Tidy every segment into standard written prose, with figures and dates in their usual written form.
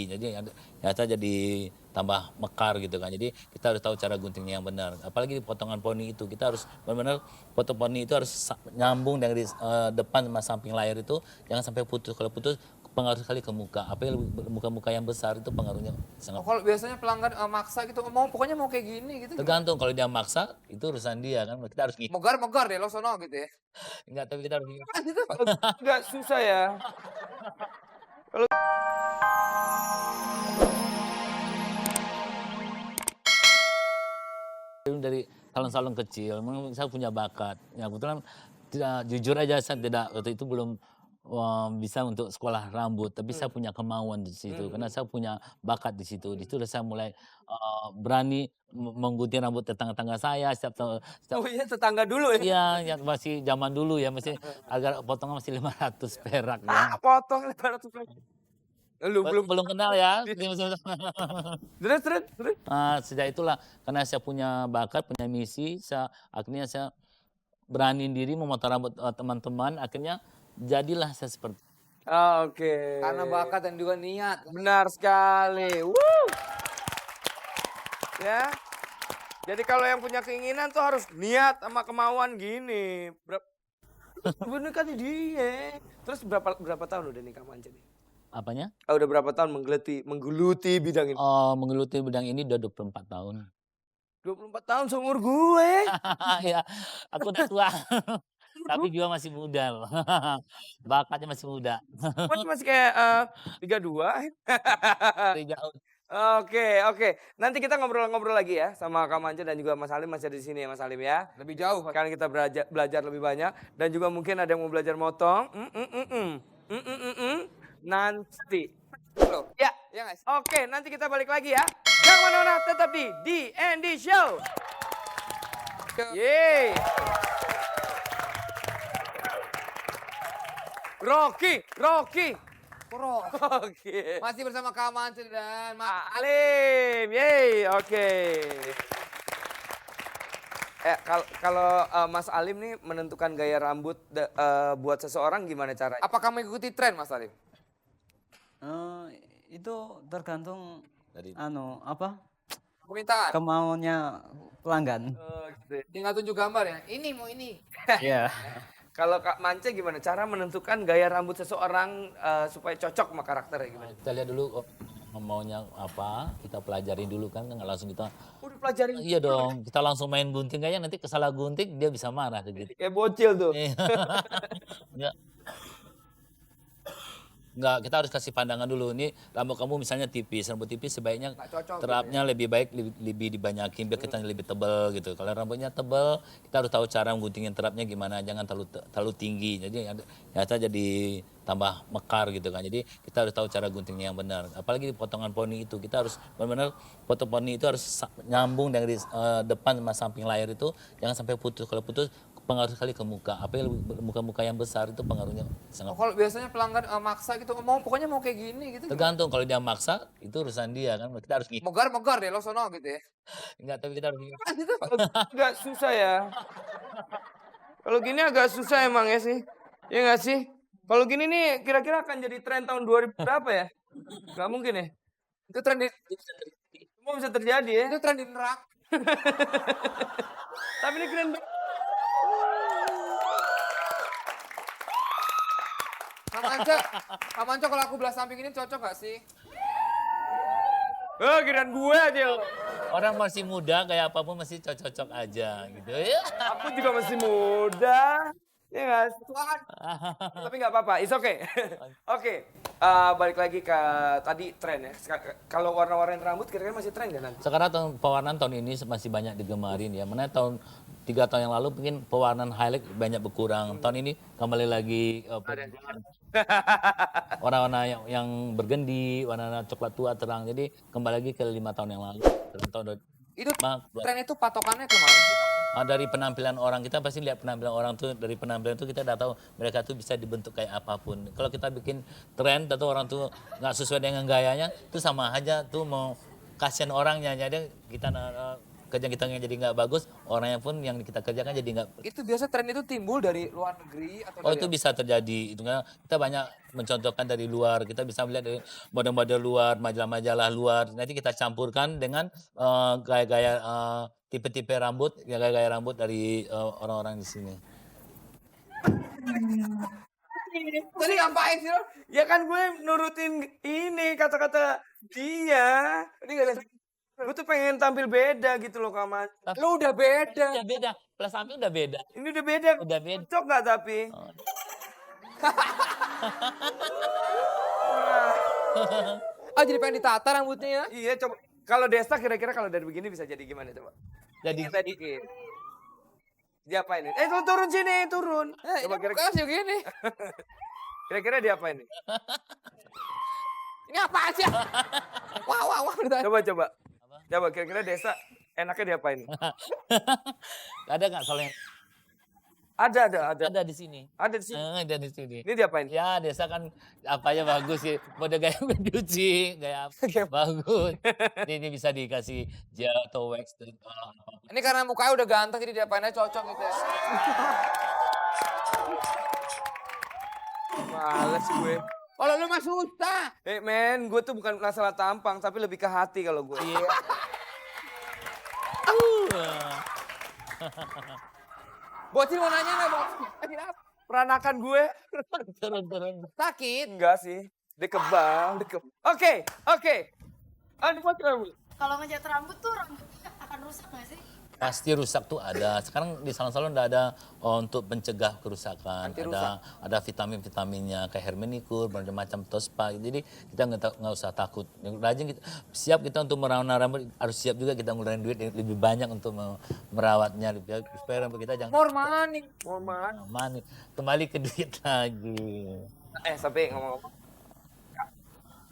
tinggi. Jadi ternyata jadi tambah mekar gitu kan. Jadi kita harus tahu cara guntingnya yang benar. Apalagi di potongan poni itu kita harus benar-benar potong poni itu harus nyambung dari depan sama samping layar itu jangan sampai putus. Kalau putus pengaruh sekali ke muka. Apa yang muka-muka yang besar itu pengaruhnya Oh, sangat. kalau biasanya pelanggan maksa gitu, pokoknya mau kayak gini gitu. Tergantung kalau dia maksa itu urusan dia kan. Kita harus Megar-megar deh lo sono gitu ya. enggak, tapi kita harus Kan itu Agak susah ya. dari salon-salon kecil, memang saya punya bakat. Ya kebetulan tidak jujur aja saya tidak waktu itu belum bisa untuk sekolah rambut, tapi saya punya kemauan di situ karena saya punya bakat di situ. Di situ saya mulai berani menggunting rambut tetangga-tetangga saya setiap Oh iya, tetangga dulu ya. iya, yang masih zaman dulu ya, masih agar potongan masih 500 perak ya. Potong 500 ribu. Lu belum Belum kenal ya. terus terus terus. Nah, sejak itulah karena saya punya bakat, punya misi, akhirnya saya beraniin diri memotong rambut teman-teman, akhirnya jadilah saya seperti. Oke. karena bakat dan juga niat. Benar sekali. Woo! Ya. Jadi kalau yang punya keinginan tuh harus niat sama kemauan gini. Bener kan dia. Terus berapa tahun udah nikah sama Ance nih? Apanya? Udah berapa tahun menggeluti bidang ini? Menggeluti bidang ini udah 24 tahun. 24 tahun seumur gue. Ya, aku udah tua. Tapi juga masih muda loh. Bakatnya masih muda. Masih kayak 32. Dari jauh. Oke. Nanti kita ngobrol-ngobrol lagi ya sama Kak Mance dan juga Mas Halim masih ada di sini ya Mas Halim ya. Lebih jauh. Sekarang kita belajar lebih banyak dan juga mungkin ada yang mau belajar motong. Nanti. Loh. Ya. Ya nggak sih? Oke, nanti kita balik lagi ya. Jangan mana-mana, tetap di D&D Show. Yeay. Rocky. Koro. Oke. Masih bersama Kak Mance dan Mas Alim, yeay, oke. Kalau Mas Alim nih menentukan gaya rambut buat seseorang gimana caranya? Apakah mengikuti tren Mas Alim? Itu tergantung Dari Permintaan. kemauannya pelanggan. Tinggal tunjuk gambar ya. Ini mau ini. Iya. Kalau Kak Mance gimana cara menentukan gaya rambut seseorang supaya cocok sama karakternya gimana? Kita lihat dulu maunya apa, kita pelajarin dulu kan, nggak langsung kita. Udah pelajarin. Iya dong, kita langsung main gunting kayaknya nanti kesalah gunting dia bisa marah gitu. Kayak bocil tuh. Iya. Enggak, kita harus kasih pandangan dulu. Ini rambut kamu misalnya tipis, rambut tipis sebaiknya Nggak cocok terapnya lebih baik, lebih dibanyakin biar kita lebih tebal gitu. Kalau rambutnya tebal, kita harus tahu cara mengguntingin terapnya gimana, jangan terlalu tinggi. Jadi ternyata jadi tambah mekar gitu kan. Jadi kita harus tahu cara guntingnya yang benar. Apalagi di potongan poni itu, kita harus benar-benar potong poni itu harus nyambung dari depan sama samping layar itu, jangan sampai putus. Kalau putus pengaruh sekali ke muka. Apa yang muka-muka yang besar itu pengaruhnya sangat. Kalau biasanya pelanggan maksa gitu, pokoknya mau kayak gini gitu. Tergantung kalau dia maksa itu urusan dia kan. Kita harus Megar-megar deh lo sono gitu ya. enggak, tapi kita harus Kan itu Agak susah ya. Kalau gini agak susah emang ya sih. Ya nggak sih? Kalau gini nih kira-kira akan jadi tren tahun 2000 berapa ya? Gak mungkin ya? itu tren di Semua bisa terjadi ya. itu tren di neraka. Tapi ini keren banget. Kak Mance kalau aku belah samping ini cocok gak sih? Kirain gue aja. orang masih muda kayak apapun masih cocok-cocok aja gitu ya. Aku juga masih muda. Ya nggak sih? Tuhan. Tapi nggak apa-apa, it's okay. Oke, balik lagi ke tadi tren ya. Kalau warna-warnain rambut kira-kira masih tren nggak nanti? Sekarang pewarnaan tahun ini masih banyak digemarin ya. Mana 3 tahun yang lalu mungkin pewarnaan highlight banyak berkurang. Tahun ini kembali lagi warna-warna yang bergendi, warna coklat tua terang. Jadi kembali lagi ke 5 tahun yang lalu. Itu tren itu patokannya kemana sih? Dari penampilan orang, kita pasti lihat penampilan orang tuh, dari penampilan itu kita udah tahu mereka tuh bisa dibentuk kayak apapun. Kalau kita bikin tren atau orang tuh nggak sesuai dengan gayanya, itu sama aja tuh mau kasihan orangnya. Jadi kita kerjaan kita jadi nggak bagus, orangnya pun yang kita kerjakan jadi nggak. Itu biasa tren itu timbul dari luar negeri atau Oh dari itu bisa terjadi, itu kan kita banyak mencontohkan dari luar, kita bisa melihat dari model-model luar, majalah-majalah luar, nanti kita campurkan dengan gaya-gaya tipe-tipe rambut, gaya-gaya rambut dari orang-orang di sini. Tadi ngapain sih lo? Ya kan gue nurutin ini kata-kata dia. Ini gak ada. Gue tuh pengen tampil beda gitu loh kaman. Lu udah beda. Udah beda, kelas samping udah beda. Ini udah beda. Udah beda. Cocok nggak tapi? Ah jadi pengen ditata rambutnya ya? Iya coba. Kalau Desta kira-kira kalau dari begini bisa jadi gimana coba? Jadi Kita dikit. Diapain ini? Lu turun sini, turun. Coba Ini kira-kira, kasih gini. kira-kira diapain ini? Ini apaan sih? Wah, wah, wah. Coba coba. Coba kira-kira Desta enaknya diapain? ada nggak soalnya? Ada. Ada di sini. Ada di sini. Ada di sini. Ini diapain? Ya desa kan apanya bagus sih, mode gaya mencuci, gaya bagus. Ini bisa dikasih gel atau wax dan apapun. Ini karena mukanya udah ganteng jadi diapain aja cocok gitu ya. Males gue. Kalau lu mah susah. Men, gue tuh bukan masalah tampang, tapi lebih ke hati kalau gue. Iya. Bocil mau nanya nggak, Bocil? Kenapa? Peranakan gue? Turun. Sakit. Enggak sih. Dekebal. Oke. Aduh, buat rambut. Kalau ngecat rambut tuh rambutnya akan rusak nggak sih? Pasti rusak tuh ada. Sekarang di salon-salon udah ada untuk mencegah kerusakan. Anti rusak. Ada vitamin-vitaminnya kayak Hermenicur, macam Tospa. Jadi kita nggak usah takut. Yang rajin kita, siap kita untuk merawat rambut, harus siap juga kita ngeluarin duit yang lebih banyak untuk merawatnya supaya rambut kita jangan More money. manis. Kembali ke duit lagi. Sampai ngomong-ngomong.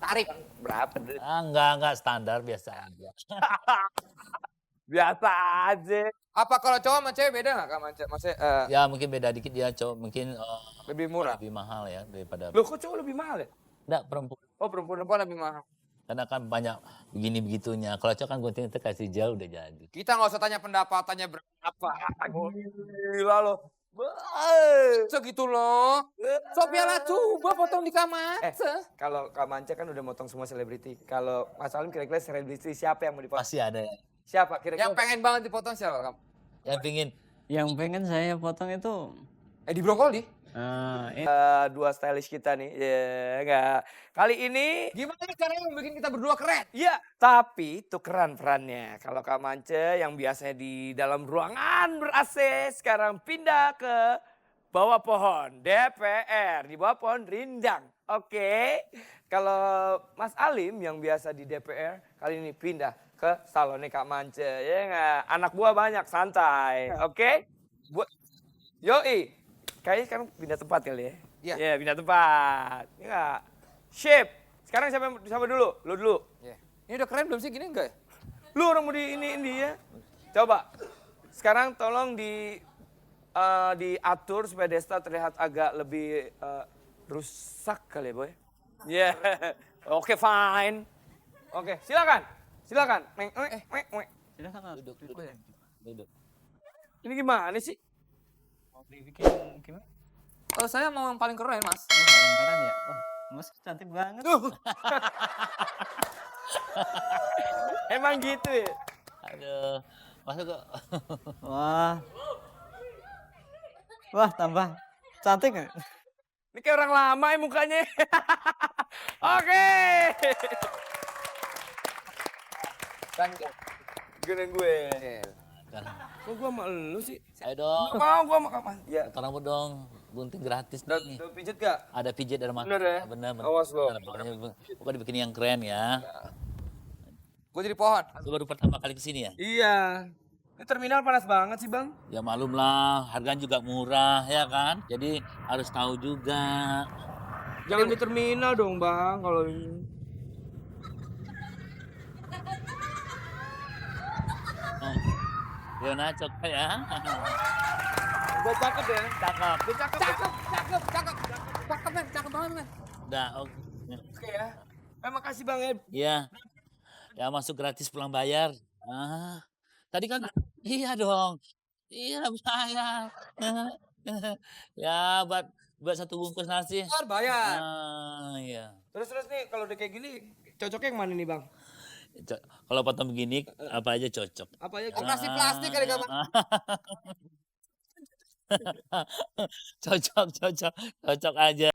Tarik. Berapa duit? Enggak standar biasa aja. Biasa aja. Apa kalau cowok sama cewek beda nggak, Kak Manca? Maksudnya Ya mungkin beda dikit ya cowok, mungkin lebih murah. lebih mahal ya daripada Loh kok cowok lebih mahal ya? enggak perempuan. Oh perempuan. Perempuan lebih mahal. Karena kan banyak begini begitunya. Kalau cowok kan gunting itu kasih gel udah jadi. Kita nggak usah tanya pendapatannya berapa. Gila lo. Segitu loh. Sopiala coba potong di kamar. Kalau Kak Manca kan udah motong semua selebriti. Kalau Mas Alim kira-kira selebriti siapa yang mau dipotong? Pasti ada ya. Siapa kira-kira? Yang pengen banget dipotong siapa, Kak? Yang pingin Yang pengen saya potong itu Di Brokoli. Dua stylish kita nih. Ya enggak. Kali ini Gimana caranya bikin kita berdua keren? iya, tapi tukeran perannya. Kalau Kak Mance yang biasanya di dalam ruangan ber-AC sekarang pindah ke bawah pohon DPR, di bawah pohon rindang. Oke. Kalau Mas Alim yang biasa di DPR kali ini pindah ke salonnya Kak Mance. Ya enggak? Anak buah banyak, santai. Oke? Buat Yoi. Kayaknya sekarang pindah tempat kali ya. Iya. Iya, pindah tempat. Ya enggak? Sip. Sekarang siapa dulu? Lu dulu. Ini udah keren belum sih gini enggak ya? Lu orang mau di ini ya. Coba. Sekarang tolong diatur supaya Desta terlihat agak lebih rusak kali ya, Boy. Iya. Oke, fine. Oke, silakan. Silakan. silakan. duduk. Ini gimana sih? Saya mau yang paling keren, Mas. Keren ya. Wah, Mas cantik banget. Emang gitu ya? Aduh, masuk kok. Wah. Wah, tambah cantik nggak? Ini kayak orang lama ya mukanya. Oke. Gini gue. Kok gue sama lu sih? Ayo dong, Mau gue sama kapan? Ya. potong rambut dong, gunting gratis Udah nih. pijet gak? Ada pijit ada Bener ya? Bener. Awas lo. Pokoknya dibikin yang keren ya. Gue jadi pohon. Lu baru pertama kali kesini ya? Iya. Ini terminal panas banget sih bang. Ya malum lah, harganya juga murah ya kan. Jadi harus tahu juga. Jangan di terminal dong bang kalau ini. Yona cocok ya. Gue cakep ya. Cakep. Gue cakep. Cakep, men. Cakep banget, men. Udah, oke. Oke ya. Makasih bang Ed. Iya. Ya masuk gratis pulang bayar. Tadi kan iya dong. Iya saya. Ya buat satu bungkus nasi. Keluar bayar. Iya. Terus nih kalau udah kayak gini cocoknya yang mana nih bang? Kalau potong begini apa aja cocok. Apa ya? Operasi plastik kali Kak Manco. Cocok aja.